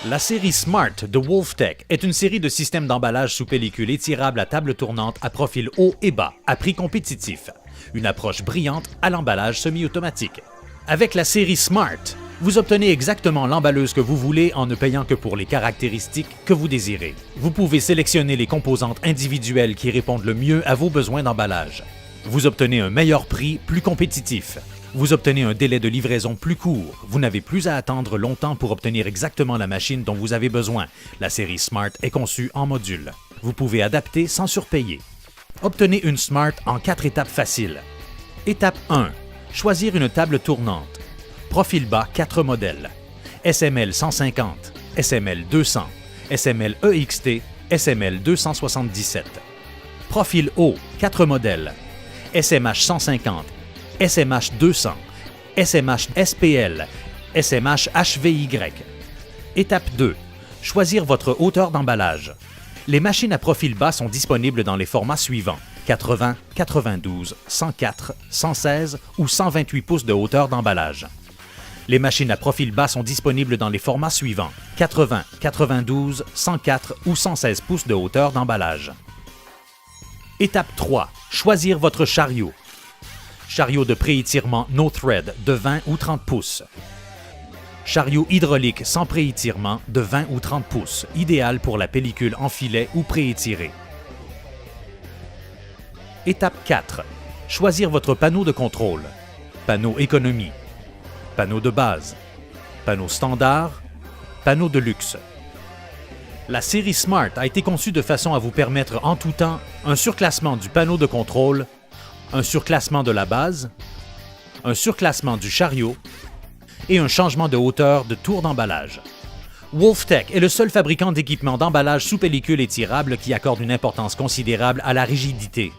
La série Smart de WolfTech est une série de systèmes d'emballage sous pellicule étirable à table tournante à profil haut et bas, à prix compétitif. Une approche brillante à l'emballage semi-automatique. Avec la série Smart, vous obtenez exactement l'emballeuse que vous voulez en ne payant que pour les caractéristiques que vous désirez. Vous pouvez sélectionner les composantes individuelles qui répondent le mieux à vos besoins d'emballage. Vous obtenez un meilleur prix plus compétitif. Vous obtenez un délai de livraison plus court. Vous n'avez plus à attendre longtemps pour obtenir exactement la machine dont vous avez besoin. La série Smart est conçue en module. Vous pouvez adapter sans surpayer. Obtenez une Smart en 4 étapes faciles. Étape 1. Choisir une table tournante. Profil bas 4 modèles. SML 150, SML 200, SML EXT, SML 277. Profil haut 4 modèles. SMH 150, SMH 200, SMH SPL, SMH HVY. Étape 2. Choisir votre hauteur d'emballage. Les machines à profil bas sont disponibles dans les formats suivants: 80, 92, 104, 116 ou 128 pouces de hauteur d'emballage. Les machines à profil bas sont disponibles dans les formats suivants: 80, 92, 104 ou 116 pouces de hauteur d'emballage. Étape 3. Choisir votre chariot. Chariot de préétirement No Thread de 20 ou 30 pouces. Chariot hydraulique sans préétirement de 20 ou 30 pouces, idéal pour la pellicule en filet ou préétirée. Étape 4. Choisir votre panneau de contrôle. Panneau économie. Panneau de base. Panneau standard. Panneau de luxe. La série Smart a été conçue de façon à vous permettre en tout temps un surclassement du panneau de contrôle, un surclassement de la base, un surclassement du chariot et un changement de hauteur de tour d'emballage. WolfTech est le seul fabricant d'équipements d'emballage sous pellicule étirable qui accorde une importance considérable à la rigidité.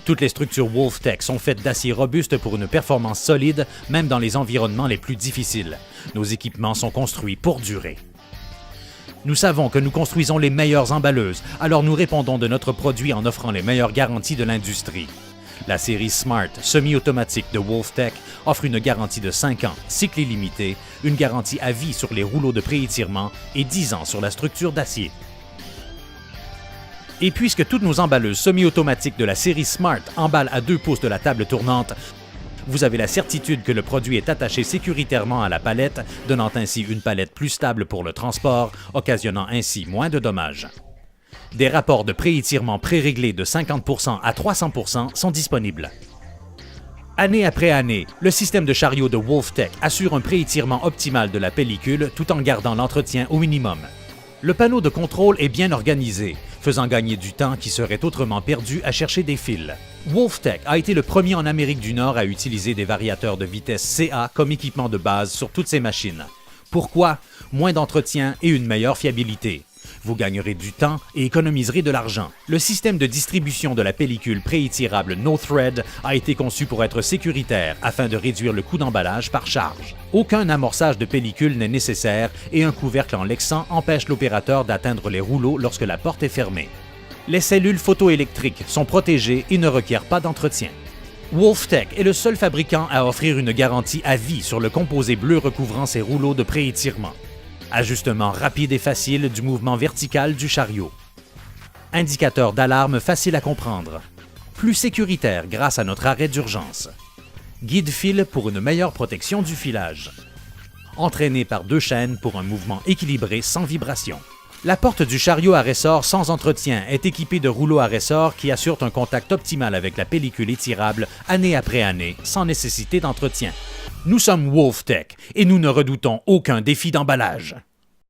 Toutes les structures WolfTech sont faites d'acier robuste pour une performance solide, même dans les environnements les plus difficiles. Nos équipements sont construits pour durer. Nous savons que nous construisons les meilleures emballeuses, alors nous répondons de notre produit en offrant les meilleures garanties de l'industrie. La série Smart semi-automatique de WolfTech offre une garantie de 5 ans, cycle illimité, une garantie à vie sur les rouleaux de préétirement et 10 ans sur la structure d'acier. Et puisque toutes nos emballeuses semi-automatiques de la série Smart emballent à 2 pouces de la table tournante, vous avez la certitude que le produit est attaché sécuritairement à la palette, donnant ainsi une palette plus stable pour le transport, occasionnant ainsi moins de dommages. Des rapports de préétirement pré-réglés de 50% à 300% sont disponibles. Année après année, le système de chariot de WolfTech assure un préétirement optimal de la pellicule tout en gardant l'entretien au minimum. Le panneau de contrôle est bien organisé, faisant gagner du temps qui serait autrement perdu à chercher des fils. WolfTech a été le premier en Amérique du Nord à utiliser des variateurs de vitesse CA comme équipement de base sur toutes ses machines. Pourquoi? Moins d'entretien et une meilleure fiabilité. Vous gagnerez du temps et économiserez de l'argent. Le système de distribution de la pellicule préétirable No Thread a été conçu pour être sécuritaire afin de réduire le coût d'emballage par charge. Aucun amorçage de pellicule n'est nécessaire et un couvercle en lexan empêche l'opérateur d'atteindre les rouleaux lorsque la porte est fermée. Les cellules photoélectriques sont protégées et ne requièrent pas d'entretien. WolfTech est le seul fabricant à offrir une garantie à vie sur le composé bleu recouvrant ses rouleaux de préétirement. Ajustement rapide et facile du mouvement vertical du chariot. Indicateur d'alarme facile à comprendre. Plus sécuritaire grâce à notre arrêt d'urgence. Guide-fil pour une meilleure protection du filage. Entraîné par 2 chaînes pour un mouvement équilibré sans vibration. La porte du chariot à ressort sans entretien est équipée de rouleaux à ressort qui assurent un contact optimal avec la pellicule étirable année après année sans nécessité d'entretien. Nous sommes WolfTech et nous ne redoutons aucun défi d'emballage.